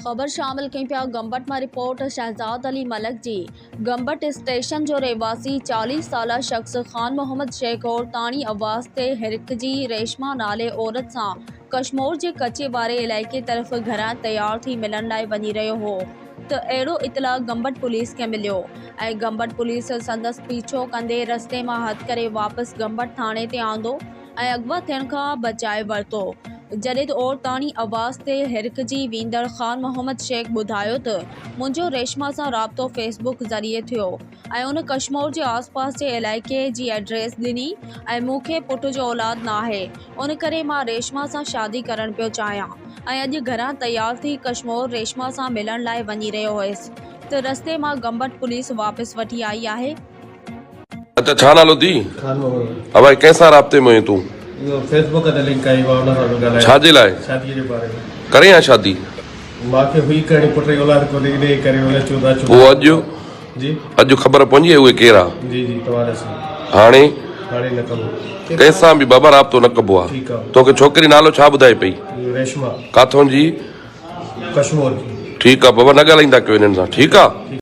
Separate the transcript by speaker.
Speaker 1: ख़बर शामिल कई पिया गंबट में रिपोर्ट शहजाद अली मलक जी गंबट स्टेशन जो रहवासी 40 साल शख्स खान मोहम्मद शेख और ताणी आवाज़ ते हिरकजी रेशमा नाले औरत सां कश्मीर के कच्चे वारे इलाके तरफ़ घरां तैयार थी मिलण लाइ वञी रहियो हो त अहिड़ो इतला गंबट पुलिस के मिलियो ऐं गंबट पुलिस संदसि पीछो कंदे रस्ते मां हथ करे वापसि गंबट थाणे ते आंदो ऐं अगवा थियण खां बचाए वरितो। जॾहिं और ताणी आवाज़ ते हिरकजी वींदड़ खान मोहम्मद शेख ॿुधायो त मुंहिंजो रेशमा सां राब्तो फेसबुक ज़रिए थियो ऐं उन कश्मीर जे आसपास जे इलाइक़े जी एड्रेस ॾिनी ऐं मूंखे पुट जो औलाद न आहे उन करे मां रेशमा सां शादी करणु पियो चाहियां ऐं अॼु घरां तैयार थी कश्मीर रेशमा सां मिलण लाइ वञी रहियो हुयसि त रस्ते मां गंबट पुलिस वापसि वठी आई आहे।
Speaker 2: अच्छा छा नालो थी?
Speaker 3: खान मोहम्मद।
Speaker 2: अब भाई कैसा राब्ते में हुई तू?
Speaker 3: यो फेसबुक ते लिंक आई वा उन सां ॻाल्हाए
Speaker 2: छाजे लाइ
Speaker 3: शादी जे बारे में
Speaker 2: करे या शादी
Speaker 3: मांखे हुई करणी पुट जी औलाद को ॾेई करे उन 14
Speaker 2: वो अॼु
Speaker 3: जी
Speaker 2: अॼु ख़बर पहुंची है उहे केरा
Speaker 3: जी जी तव्हां सां
Speaker 2: हाणे
Speaker 3: हाणे न कबो
Speaker 2: कंहिंसां बि बाबा राब्तो न कबो आहे।
Speaker 3: ठीकु आहे
Speaker 2: तोखे छोकिरी नालो छा ॿुधाए पई?
Speaker 3: रेशमा
Speaker 2: काथों जी?
Speaker 3: कश्मीर जी।
Speaker 2: ठीकु आहे बाबा न ॻाल्हाईंदा कयो हिननि सां। ठीकु आहे।